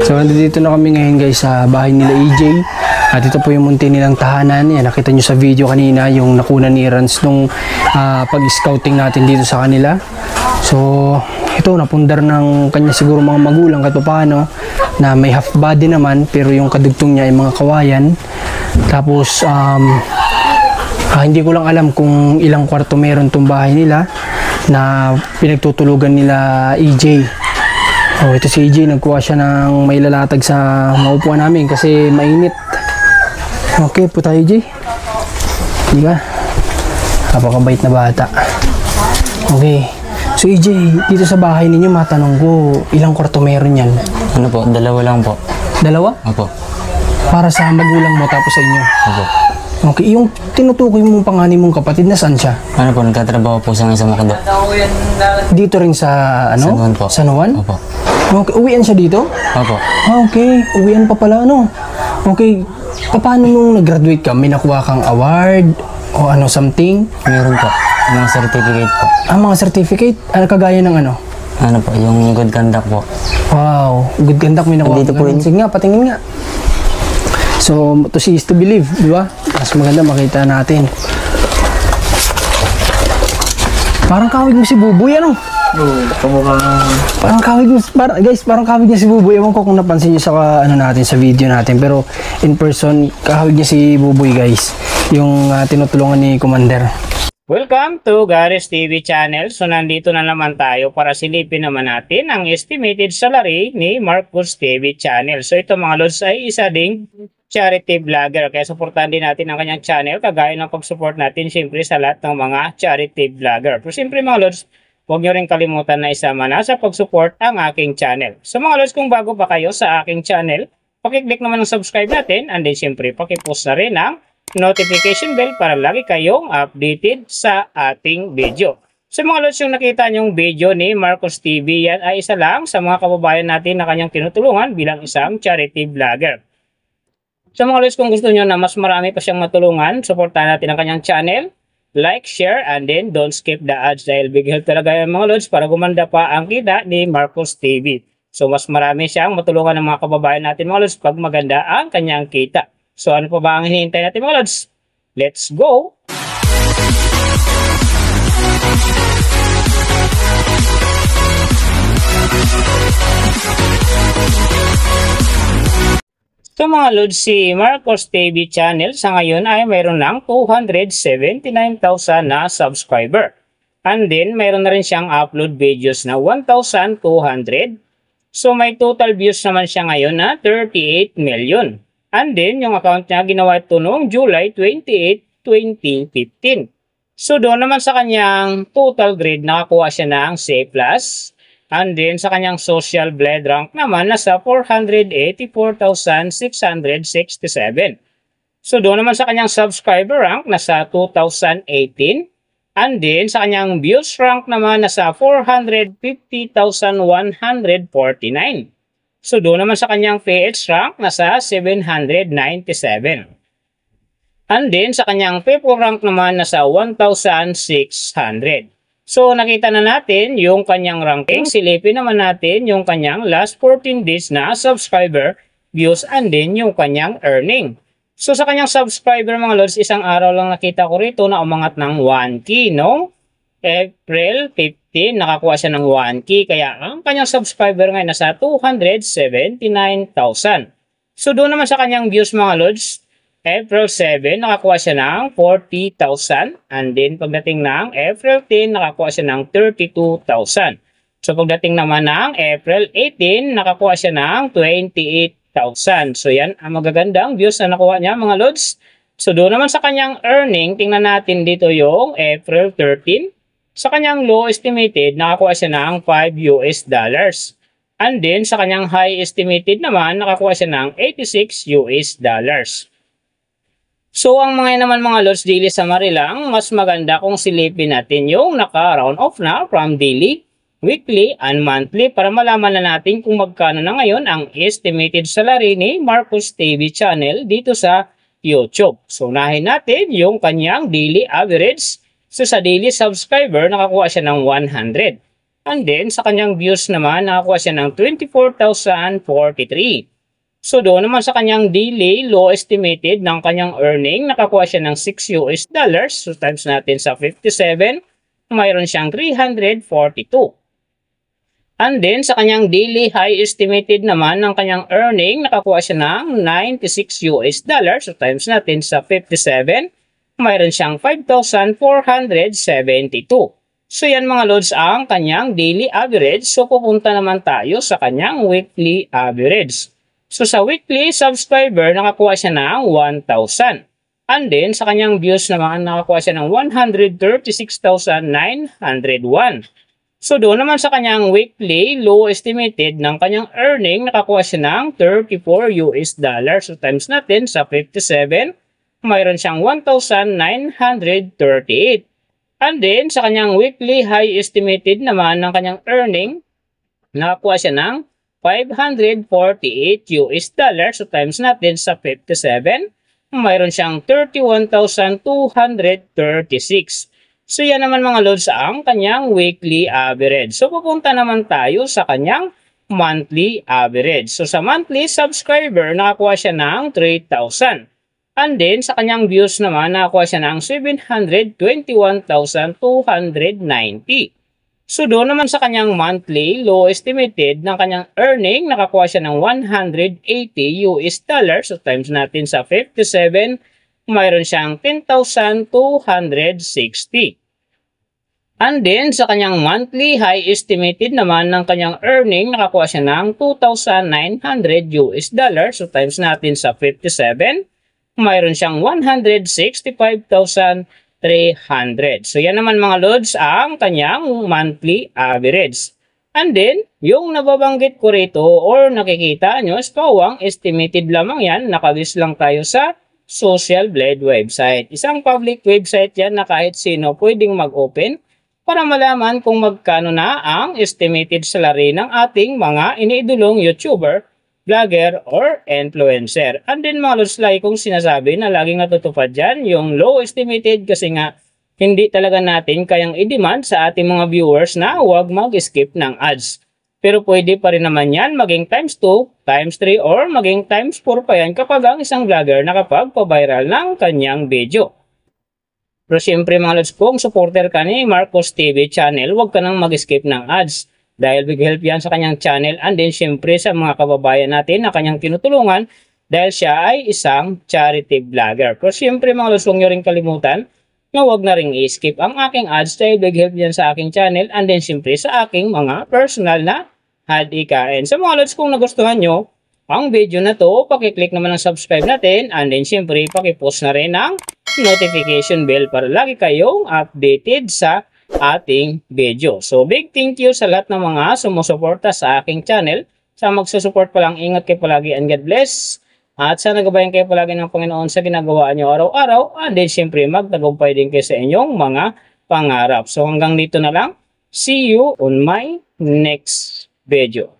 So nandito na kami ngayon guys sa bahay nila AJ. At ito po yung munti nilang tahanan. Yan, nakita nyo sa video kanina yung nakuna ni Rans nung pag-scouting natin dito sa kanila. So ito, napundar ng kanya siguro mga magulang kahit paano, na may half body naman pero yung kadugtong niya ay mga kawayan. Tapos hindi ko lang alam kung ilang kwarto meron tong bahay nila na pinagtutulugan nila AJ. Oh, ito si AJ, nagkuha siya ng may lalatag sa maupuan namin kasi mainit. Okay po tayo, AJ. Hindi ka? Napakabait na bata. Okay. So AJ, dito sa bahay ninyo, matanong ko, ilang kwarto meron yan? Ano po? Dalawa lang po. Dalawa? Opo. Para sa magulang mo tapos sa inyo? Opo. Okay, yung tinutukoy mong panganay mong kapatid, nasaan siya? Ano po? Nagtatrabaho po siya ngayon sa Macdo. Dito rin sa, ano? San Juan po. San Juan? Opo. Okay, uwian siya dito? Opo. Okay, uwian pa pala, ano? Okay, paano nung nag-graduate ka? May nakuha kang award o ano, something? Meron po. Mga certificate po. Mga certificate? Ano, kagaya ng ano? Ano po? Yung good conduct po. Wow, good conduct, may nakuha. Dito po yun. Sige nga, patingin nga. So, to see is to believe, di ba? Mas maganda makita natin. Parang kawig mo si Buboy, ano? Parang kawig mo, guys, parang kawig niya si Buboy. Ewan ko kung napansin niyo sa ano natin, sa video natin. Pero in person, kawig niya si Buboy, guys. Yung tinutulungan ni Commander. Welcome to Garis TV channel. So nandito na naman tayo para silipin naman natin ang estimated salary ni Marcos TV channel. So ito mga lods ay isa ding charity vlogger. Kaya supportan din natin ang kanyang channel kagaya ng pag-support natin siyempre sa lahat ng mga charity vlogger. Pero siyempre mga lods, huwag nyo rin kalimutan na isama na sa pag-support ang aking channel. So mga lods, kung bago pa kayo sa aking channel, pakiclick naman ng subscribe natin and then siyempre pakipost na rin ang notification bell para lagi kayong updated sa ating video. So mga lods, yung nakita nyong video ni Marcos TV, yan ay isa lang sa mga kababayan natin na kanyang tinutulungan bilang isang charity vlogger. So mga lods, kung gusto nyo na mas marami pa siyang matulungan, supportahan natin ang kanyang channel, like, share, and then don't skip the ads dahil big help talaga yan mga lods para gumanda pa ang kita ni Marcos TV. So mas marami siyang matulungan ng mga kababayan natin mga lods pag maganda ang kanyang kita. So ano pa ba ang hinihintay natin mga lods? Let's go! So mga lods, si Marcos TV channel sa ngayon ay mayroon ng 279,000 na subscriber. And then mayroon na rin siyang upload videos na 1,200. So may total views naman siya ngayon na 38 million. And then, yung account niya ginawa ito noong July 28, 2015. So, doon naman sa kanyang total grade, nakakuha siya ng C+. And then, sa kanyang social blade rank naman, nasa 484,667. So, doon naman sa kanyang subscriber rank, nasa 2018. And then, sa kanyang views rank naman, nasa 450,149. So, doon naman sa kanyang PH rank, nasa 797. And then, sa kanyang people rank naman, nasa 1,600. So, nakita na natin yung kanyang ranking. Silipin naman natin yung kanyang last 14 days na subscriber views and then yung kanyang earning. So, sa kanyang subscriber mga lods, isang araw lang nakita ko rito na umangat ng 1K, no? April 15, nakakuha siya ng 1K. Kaya ang kanyang subscriber ngayon nasa 279,000. So doon naman sa kanyang views mga lods, April 7, nakakuha siya ng 40,000. And then pagdating ng April 10, nakakuha siya ng 32,000. So pagdating naman ng April 18, nakakuha siya ng 28,000. So yan ang magagandang views na nakuha niya mga lods. So doon naman sa kanyang earning, tingnan natin dito yung April 13. Sa kanyang low estimated, nakakuha siya ng $5. And then, sa kanyang high estimated naman, nakakuha siya ng $86. So, ang mga naman mga lods, daily summary lang, mas maganda kung silipin natin yung naka-round off na from daily, weekly, and monthly para malaman na natin kung magkano na ngayon ang estimated salary ni Marcos TV channel dito sa YouTube. So, unahin natin yung kanyang daily average. So, sa daily subscriber, nakakuha siya ng 100. And then, sa kanyang views naman, nakakuha siya ng 24,043. So, doon naman sa kanyang daily low estimated ng kanyang earning, nakakuha siya ng 6 US dollars. So, times natin sa 57, mayroon siyang 342. And then, sa kanyang daily high estimated naman ng kanyang earning, nakakuha siya ng 96 US dollars. So, times natin sa 57, mayroon siyang 5,472. So, yan mga lods ang kanyang daily average. So, pupunta naman tayo sa kanyang weekly average. So, sa weekly subscriber, nakakuha siya ng 1,000. And then, sa kanyang views naman, nakakuha siya ng 136,901. So, doon naman sa kanyang weekly low estimated ng kanyang earning, nakakuha siya ng 34 US dollars. So, times natin sa 57, mayroon siyang 1,938. And then, sa kanyang weekly high estimated naman ng kanyang earning, nakakuha siya ng 548 US dollars. So, times natin sa 57, mayroon siyang 31,236. So, yan naman mga lods ang kanyang weekly average. So, pupunta naman tayo sa kanyang monthly average. So, sa monthly subscriber, nakakuha siya ng 3,000. And then, sa kanyang views naman, nakakuha siya ng 721,290. So, doon naman sa kanyang monthly low estimated ng kanyang earning, nakakuha siya ng 180 US dollars. So, times natin sa 57, mayroon siyang 10,260. And then, sa kanyang monthly high estimated naman ng kanyang earning, nakakuha siya ng 2,900 US dollars. So, times natin sa 57, mayroon siyang 165,300. So, yan naman mga lods ang kanyang monthly average. And then, yung nababanggit ko rito or nakikita nyo is pawang estimated lamang yan. Nakabis lang tayo sa Social Blade website. Isang public website yan na kahit sino pwedeng mag-open para malaman kung magkano na ang estimated salary ng ating mga iniidolong YouTuber, vlogger, or influencer. And then mga lods, like kong sinasabi na laging natutupad dyan, yung low estimated kasi nga hindi talaga natin kayang i-demand sa ating mga viewers na huwag mag-skip ng ads. Pero pwede pa rin naman yan maging times 2, times 3, or maging times 4 pa yan kapag ang isang vlogger nakapagpa-viral ng kanyang video. Pero syempre mga lods, kung supporter ka ni Marcos TV channel, huwag ka nang mag-skip ng ads. Dahil big help yan sa kanyang channel, and then syempre sa mga kababayan natin na kanyang tinutulungan dahil siya ay isang charity vlogger. Pero syempre mga lods, huwag nyo rin kalimutan na huwag na rin i-skip ang aking ads dahil big help yan sa aking channel, and then syempre sa aking mga personal na hadikain. Sa mga lods, kung nagustuhan nyo ang video na to, pakiclick naman ang subscribe natin, and then syempre pakipost na rin ang notification bell para lagi kayong updated sa ating video. So, big thank you sa lahat ng mga sumusuporta sa aking channel. Sa magsusupport pa lang, ingat kayo palagi and God bless. At sana gabayan kayo palagi ng Panginoon sa ginagawa nyo araw-araw. And then, syempre, magtagumpay din kayo sa inyong mga pangarap. So, hanggang dito na lang. See you on my next video.